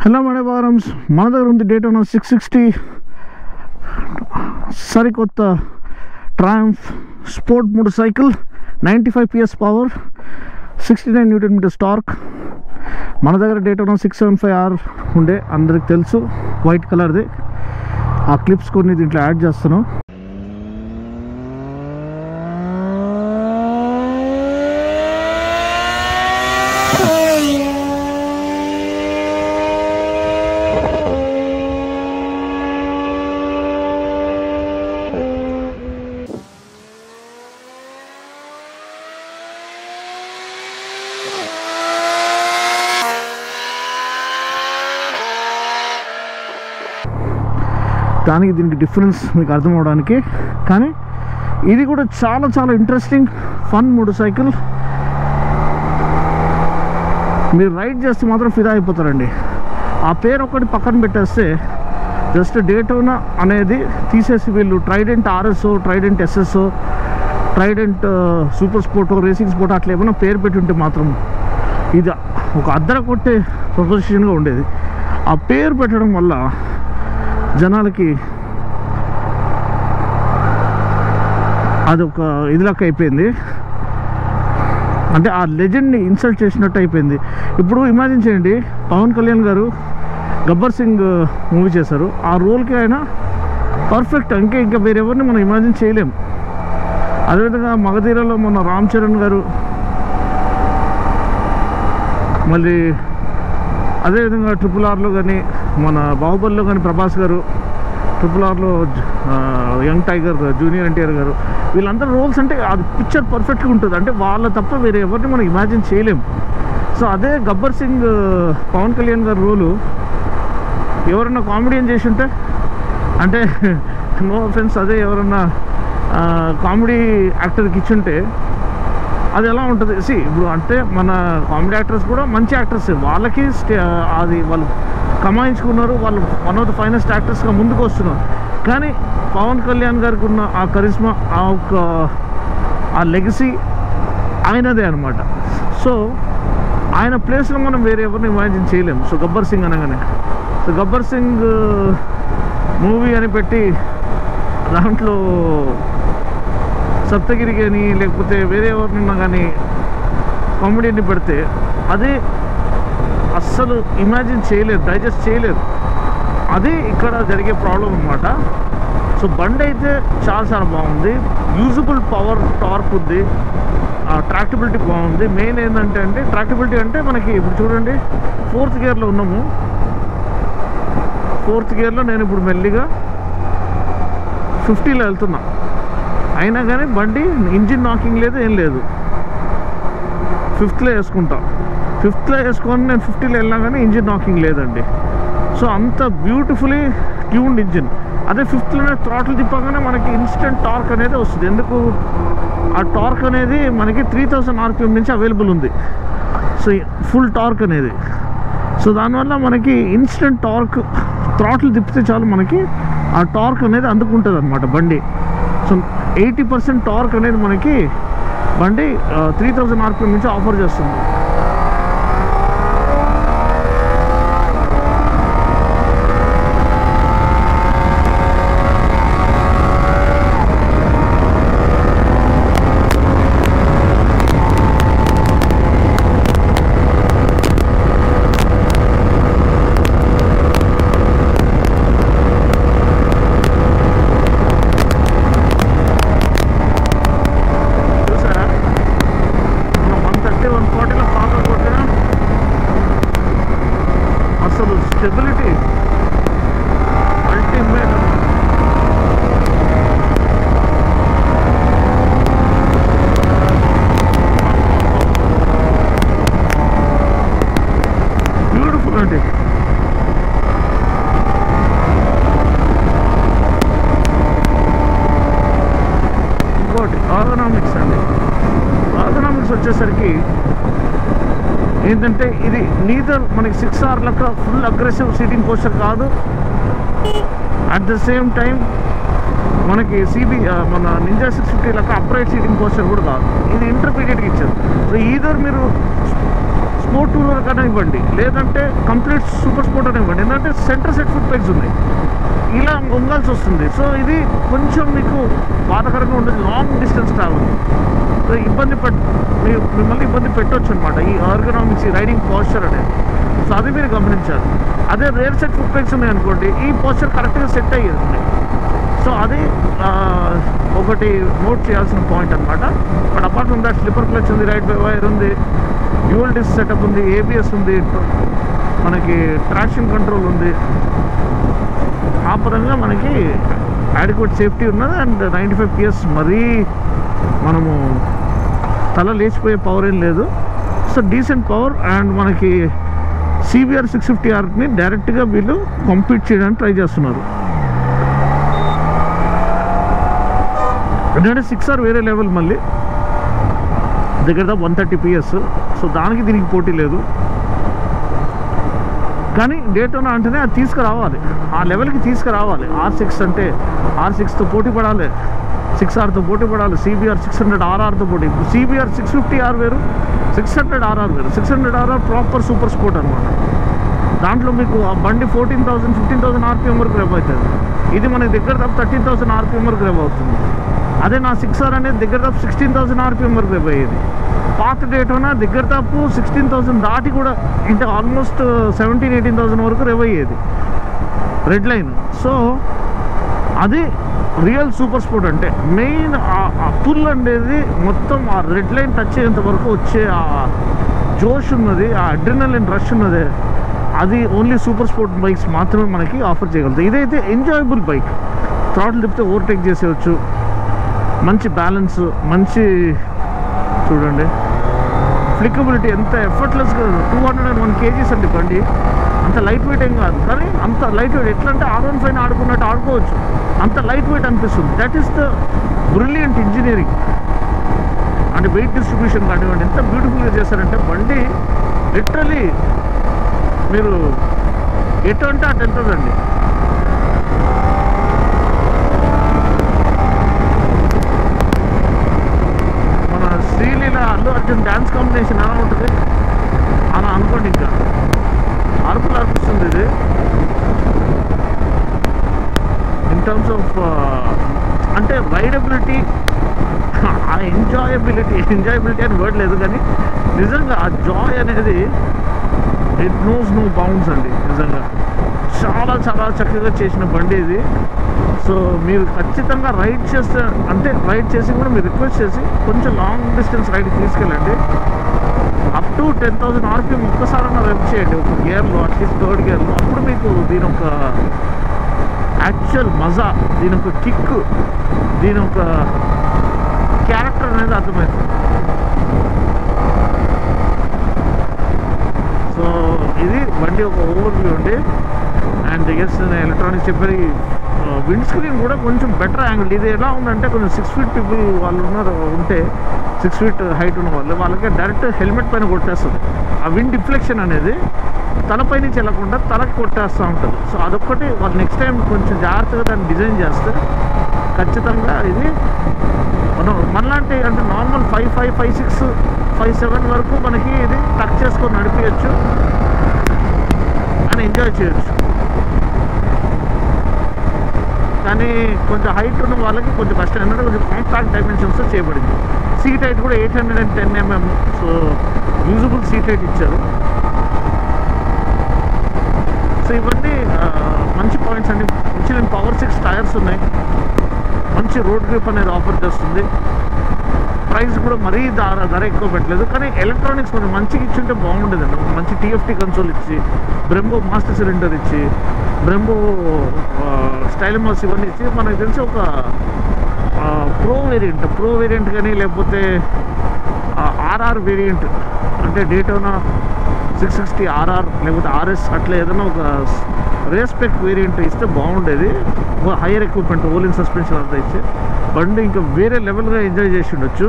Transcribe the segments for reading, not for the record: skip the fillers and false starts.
Hello మేడవారమ్స్, మన దగ్గర ఉంది డేటోనా 660 సరికొత్త Triumph sport motorcycle, 95 PS power, 69 newton meters torque. మన దగ్గర డేటోనా 675R ఉండే అందరికి తెలుసు, వైట్ కలర్ది. ఆ క్లిప్స్ కొన్ని దీంట్లో యాడ్ చేస్తాను. దానికి దీనికి డిఫరెన్స్ మీకు అర్థం అవడానికి. కానీ ఇది కూడా చాలా చాలా ఇంట్రెస్టింగ్ ఫన్ మోటార్ సైకిల్. మీరు రైడ్ చేస్తే మాత్రం ఫిదా అయిపోతారండి. ఆ పేరు ఒకటి పక్కన పెట్టేస్తే జస్ట్ డేటోనా అనేది తీసేసి వీళ్ళు Trident RSO, Trident SSO, Trident super sport, racing sport అట్లా ఏమైనా పేరు పెట్టుంటే మాత్రం ఇది ఒక అద్దర కొట్టే ప్రొపోజిషన్గా ఉండేది. ఆ పేరు పెట్టడం వల్ల జనాలకి అదొక ఇదిలాగా అయిపోయింది. అంటే ఆ లెజెండ్ని ఇన్సల్ట్ చేసినట్టు అయిపోయింది. ఇప్పుడు ఇమాజిన్ చేయండి, పవన్ కళ్యాణ్ గారు గబ్బర్ సింగ్ మూవీ చేశారు. ఆ రోల్కి ఆయన పర్ఫెక్ట్. ఇంకా వేరెవరిని మనం ఇమాజిన్ చేయలేం. అదేవిధంగా మగధీరలో మన రామ్ చరణ్ గారు, మళ్ళీ అదేవిధంగా RRRలో కానీ, మన బాహుబలిలో కానీ ప్రభాస్ గారు, RRRలో యంగ్ టైగర్ జూనియర్ NTR గారు, వీళ్ళందరూ రోల్స్ అంటే అది పిక్చర్ పర్ఫెక్ట్గా ఉంటుంది. అంటే వాళ్ళ తప్ప వేరే ఎవరిని మనం ఇమాజిన్ చేయలేం. సో అదే గబ్బర్ సింగ్ పవన్ కళ్యాణ్ గారు రోలు ఎవరన్నా కామెడియన్ చేసి ఉంటే, అంటే నో ఆఫెన్స్, అదే ఎవరన్నా కామెడీ యాక్టర్కి ఇచ్చుంటే అది ఎలా ఉంటుంది? ఇప్పుడు అంటే మన కామెడీ యాక్టర్స్ కూడా మంచి యాక్టర్స్, వాళ్ళకి అది వాళ్ళు కమాయించుకున్నారు, వాళ్ళు వన్ ఆఫ్ ద ఫైనెస్ట్ యాక్టర్స్గా ముందుకు వస్తున్నారు. కానీ పవన్ కళ్యాణ్ గారికి ఉన్న ఆ కరిస్మా, ఆ లెగసీ ఆయనదే అనమాట. సో ఆయన ప్లేస్లో మనం వేరే ఎవరిని ఇమాజిన్ చేయలేము. సో గబ్బర్ సింగ్ అనగానే, సో గబ్బర్ సింగ్ మూవీ అని పెట్టి దాంట్లో సప్తగిరి కానీ లేకపోతే వేరే ఎవరినన్నా కానీ కామెడీని పెడితే అది అస్సలు ఇమాజిన్ చేయలేదు, డైజెస్ట్ చేయలేదు. అది ఇక్కడ జరిగే ప్రాబ్లం అన్నమాట. సో బండి అయితే చాలా చాలా బాగుంది, యూజబుల్ పవర్, టార్క్ ఉంది, ట్రాక్టబిలిటీ బాగుంది. మెయిన్ ఏంటంటే ట్రాక్టబిలిటీ అంటే మనకి ఇప్పుడు చూడండి 4th గేర్లో ఉన్నాము. 4th గేర్లో నేను ఇప్పుడు మెల్లిగా 50లో వెళ్తున్నా. అయినా కానీ బండి ఇంజిన్ నాకింగ్ లేదు, ఏం లేదు. 5thలో వేసుకుంటా. 5thలో వేసుకొని నేను 50లో వెళ్ళినా కానీ ఇంజిన్ నాకింగ్ లేదండి. సో అంత బ్యూటిఫుల్లీ ట్యూన్డ్ ఇంజిన్. అదే 5thలోనే థ్రాటిల్ తిప్పగానే మనకి ఇన్స్టెంట్ టార్క్ అనేది వస్తుంది. ఎందుకు? ఆ టార్క్ అనేది మనకి 3000 RPM నుంచి అవైలబుల్ ఉంది. సో ఫుల్ టార్క్ అనేది. సో దానివల్ల మనకి ఇన్స్టెంట్ టార్క్, థ్రాటిల్ తిప్పితే చాలు మనకి ఆ టార్క్ అనేది అందుకుంటుంది అనమాట బండి. సో 80% టార్క్ అనేది మనకి బండి 3000 RPM నుంచి ఆఫర్ చేస్తుంది. Stability ultimate. బ్యూటిఫుల్ అండి. ఇంకోటి ఆర్గనామిక్స్ అండి. ఆర్గనామిక్స్ వచ్చేసరికి ఏంటంటే ఇది నీదర్ మనకి 6R లెక్క ఫుల్ అగ్రెసివ్ సీటింగ్ పోస్చర్ కాదు, అట్ ద సేమ్ టైం మనకి మన నింజా 650 లెక్క అప్రైట్ సీటింగ్ పోస్చర్ కూడా కాదు. ఇది ఇంటర్మీడియట్గా ఇచ్చారు. సో ఈధర్ మీరు స్పోర్ట్ టూరర్ కన్నా ఇవ్వండి, లేదంటే కంప్లీట్ సూపర్ స్పోర్ట్ అని ఇవ్వండి. ఎందుకంటే సెంటర్ సెట్ ఫుట్ పెగ్స్ ఉన్నాయి, ఇలా ఉండాల్సి వస్తుంది. సో ఇది కొంచెం మీకు బాధాకరంగా ఉంటుంది, లాంగ్ డిస్టెన్స్ ట్రావెల్. సో మిమ్మల్ని ఇబ్బంది పెట్టవచ్చు అనమాట ఈ ఎర్గనామిక్స్, ఈ రైడింగ్ పోస్చర్ అనేది. సో అది మీరు గమనించాలి. అదే రేర్ సెట్ ఫుట్ పెగ్స్ ఉన్నాయి అనుకోండి, ఈ పోస్చర్ కరెక్ట్గా సెట్ అయ్యేది. సో అది ఒకటి నోట్ చేయాల్సిన పాయింట్ అనమాట. But apart from that slipper clutch ఉంది, రైట్ వైర్ ఉంది, డ్యూయల్ డిస్క్ సెటప్ ఉంది, ఏబిఎస్ ఉంది, మనకి ట్రాక్షన్ కంట్రోల్ ఉంది. ఆ పరంగా మనకి అడిక్వేట్ సేఫ్టీ ఉన్నది. అండ్ 95 PS మరీ మనము తల లేచిపోయే పవర్ ఏం లేదు. So decent power. అండ్ మనకి CBR 650Rని డైరెక్ట్గా వీళ్ళు కంపీట్ చేయడానికి ట్రై చేస్తున్నారు. ఎందుకంటే 6R వేరే లెవెల్, మళ్ళీ దగ్గర 130 PS. సో దానికి దీనికి పోటీ లేదు. కానీ డేటోనా అంటేనే అది తీసుకురావాలి, ఆ లెవెల్కి తీసుకురావాలి. R6 అంటే R6తో పోటీ పడాలి, 6Rతో పోటీ పడాలి, CBR 600RRతో పోటీ. ఇప్పుడు CBR 650R వేరు, 600RR వేరు. 600RR ప్రాపర్ సూపర్ స్పోర్ట్ అనమాట. దాంట్లో మీకు ఆ బండి 14,000 15,000 RPM వరకు రేవ్ అవుతుంది. ఇది మనకి దగ్గర 13,000 RPM వరకు రేవ్ అవుతుంది. అదే నా 6R అనేది దగ్గర 16,000 RPM వరకు రేవ్ అయ్యేది. పాత డేటోనా దగ్గర 16,000 దాటి కూడా, అంటే ఆల్మోస్ట్ 17,000-18,000 వరకు రేవ్ అయ్యేది రెడ్ లైన్. సో అది రియల్ సూపర్ స్పోర్ట్ అంటే. మెయిన్ ఆ పుల్ అనేది మొత్తం ఆ రెడ్ లైన్ టచ్ అయ్యేంత వరకు వచ్చే ఆ జోష్ ఉన్నది, ఆ అడ్రినలిన్ రష్ ఉన్నది, అది ఓన్లీ సూపర్ స్పోర్ట్ బైక్స్ మాత్రమే మనకి ఆఫర్ చేయగలుగుతాయి. ఇదైతే ఎంజాయబుల్ బైక్, థ్రాటిల్ తిప్పితే ఓవర్టేక్ చేసేయచ్చు, మంచి బ్యాలెన్స్, మంచి చూడండి ఫ్లికబిలిటీ, ఎంత ఎఫర్ట్లెస్గా. 201 kgs అండి బండి, అంత లైట్ వెయిట్ ఏం కాదు. కానీ అంత లైట్ వెయిట్ ఎట్లా అంటే R15 ఆడుకున్నట్టు ఆడుకోవచ్చు, అంత లైట్ వెయిట్ అనిపిస్తుంది. That is the brilliant engineering. అంటే వెయిట్ డిస్ట్రిబ్యూషన్ కానివ్వండి, ఎంత బ్యూటిఫుల్గా చేశారంటే బండి లిటరలీ మీరు ఎటు అంటే అటు వెళ్తుందండి. మన శ్రీలీల అల్లు అర్జున్ డ్యాన్స్ కాంబినేషన్ ఎలా ఉంటుంది అలా అనుకోండి. ఇంకా అరుపులు అనిపిస్తుంది ఇది. ఇన్ టర్మ్స్ ఆఫ్ అంటే రైడబిలిటీ, ఆ ఎంజాయబిలిటీ అని వర్డ్ లేదు, కానీ నిజంగా ఆ జాయ్ అనేది ఇట్ నోస్ నో బౌండ్స్ అండి. నిజంగా చాలా చాలా చక్కగా చేసిన బండి ఇది. సో మీరు ఖచ్చితంగా రైడ్ చేస్తే, అంటే రైడ్ చేసి కూడా మీరు రిక్వెస్ట్ చేసి కొంచెం లాంగ్ డిస్టెన్స్ రైడ్కి తీసుకెళ్ళండి. అప్ టు 10,000 RPM ఒక్కసారైనా రెప్ చేయండి ఒక గేర్లో, అట్లీస్ట్ థర్డ్ గేర్లో. అప్పుడు మీకు దీని ఒక యాక్చువల్ మజా, దీని ఒక కిక్, దీని ఒక క్యారెక్టర్ అనేది అర్థమవుతుంది. సో ఇది బండి ఒక ఓవర్వ్యూ అండి. అండ్ ఎస్ ఎలక్ట్రానిక్స్ చెప్పి విండ్ స్క్రీన్ కూడా కొంచెం బెటర్ యాంగిల్. ఇది ఎలా ఉందంటే కొంచెం 6 feet పీపుల్ వాళ్ళు ఉంటే 6 feet హైట్ ఉన్న వాళ్ళకి డైరెక్ట్ హెల్మెట్ పైన కొట్టేస్తుంది. ఆ విండ్ డిఫ్లెక్షన్ అనేది తలపై నుంచి వెళ్ళకుండా తలకి కొట్టేస్తూ ఉంటుంది. సో అదొక్కటి వాళ్ళు నెక్స్ట్ టైం కొంచెం జాగ్రత్తగా దాన్ని డిజైన్ చేస్తే ఖచ్చితంగా ఇది మనలాంటి అంటే నార్మల్ 5.5, 5.6, 5.7 వరకు మనకి ఇది టచ్ చేసుకొని నడిపించచ్చు అని ఎంజాయ్ చేయొచ్చు. కానీ కొంచెం హైట్ ఉన్న వాళ్ళకి కొంచెం కష్టం, ఎందుకంటే కొంచెం కాంపాక్ట్ డైమెన్షన్స్తో చేయబడింది. సీట్ హైట్ కూడా 810 mm. So usable seat height ఇచ్చారు. సో ఇవన్నీ మంచి పాయింట్స్ అండి. మంచి పవర్ 6 టైర్స్ ఉన్నాయి, మంచి రోడ్ గ్రిప్ అనేది ఆఫర్ చేస్తుంది. ప్రైస్ కూడా మరీ ధర ఎక్కువ పెట్టలేదు, కానీ ఎలక్ట్రానిక్స్ కొంచెం మంచిగా ఇచ్చుంటే బాగుండేదండి. ఒక మంచి TFT కన్సోల్ ఇచ్చి, బ్రెంబో మాస్టర్ సిలిండర్ ఇచ్చి, బ్రెంబో స్టైలమస్ ఇవన్నీ ఇచ్చి, మనకు తెలిసి ఒక ప్రో వేరియంట్ కానీ లేకపోతే RR వేరియంట్ అంటే డేటోనా 660RR లేకపోతే RS అట్లా ఏదైనా ఒక రేస్ పెక్ వేరియంట్ ఇస్తే బాగుండేది. హైయర్ ఎక్విప్మెంట్, ఓలిన్ సస్పెన్షన్ అంతా ఇచ్చి బండి ఇంకా వేరే లెవెల్గా ఎంజాయ్ చేసి ఉండొచ్చు.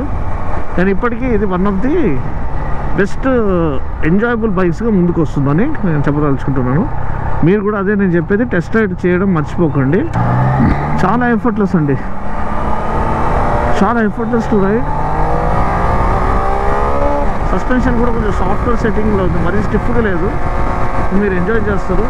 కానీ ఇప్పటికీ ఇది one of the best enjoyable బైక్స్గా ముందుకు వస్తుందని నేను చెప్పదలుచుకుంటున్నాను. మీరు కూడా అదే నేను చెప్పేది, టెస్ట్ రైడ్ చేయడం మర్చిపోకండి. చాలా ఎఫర్ట్లెస్ అండి, చాలా ఎఫర్ట్లెస్ టు రైడ్. సస్పెన్షన్ కూడా కొంచెం సాఫ్ట్వేర్ సెట్టింగ్లో ఉంది, మరీ స్టిఫ్గా లేదు, మీరు ఎంజాయ్ చేస్తారు.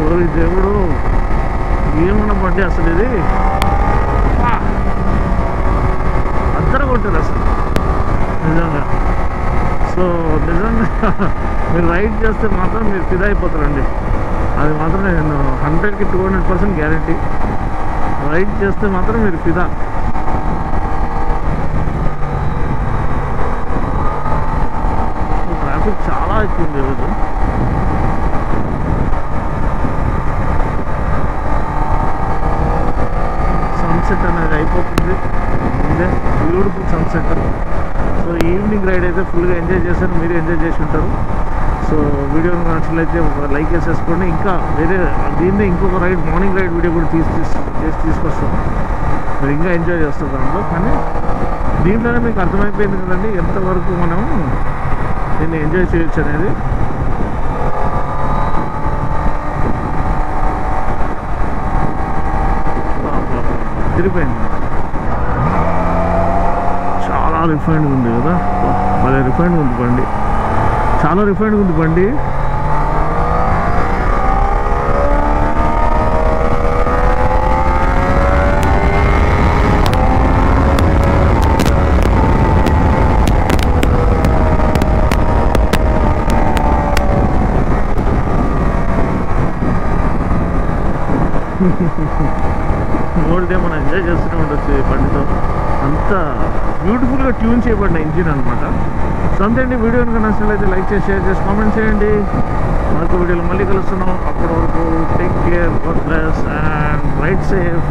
ఓరి దేవుడు, ఏమన్నా బండి అసలు ఇది అద్దర కొట్టారు అసలు నిజంగా. సో నిజంగా మీరు రైడ్ చేస్తే మాత్రం మీరు ఫిదా అయిపోతారండి, అది మాత్రం నేను 100కి 200% గ్యారంటీ. రైడ్ చేస్తే మాత్రం మీరు ఫిదా. ట్రాఫిక్ చాలా ఎక్కువ ఉంది ఈరోజు. సన్సెట్ అనేది అయిపోతుంది, ఇదే beautiful sunset. So evening ride అయితే ఫుల్గా ఎంజాయ్ చేశారు, మీరు ఎంజాయ్ చేసి ఉంటారు. సో వీడియో నచ్చినట్లయితే ఒక లైక్ వేసేసుకోండి. ఇంకా వేరే దీన్ని ఇంకొక రైడ్, మార్నింగ్ రైడ్ వీడియో కూడా తీసుకొస్తాం, మీరు ఇంకా ఎంజాయ్ చేస్తారు దాంట్లో. కానీ దీంట్లోనే మీకు అర్థమైపోయింది కదండి ఎంతవరకు మనం దీన్ని ఎంజాయ్ చేయొచ్చు అనేది. తిరిగిపోయింది, చాలా రిఫైన్డ్ ఉంది కదా, భలే రిఫైన్డ్ ఉంది బండి, చాలా రిఫైన్డ్ ఉంది బండి. ఓల్డ్ డే మనం ఎంజాయ్ చేస్తూనే ఉండొచ్చు ఈ బండితో, అంత బ్యూటిఫుల్గా ట్యూన్ చేయబడిన ఇంజిన్ అనమాట. సో అంతే అండి, వీడియో కనుక నచ్చినట్లయితే లైక్ చేసి, షేర్ చేసి, కామెంట్ చేయండి. మరొక వీడియోలో మళ్ళీ కలుస్తున్నాం. అప్పటి వరకు take care, god bless and ride safe.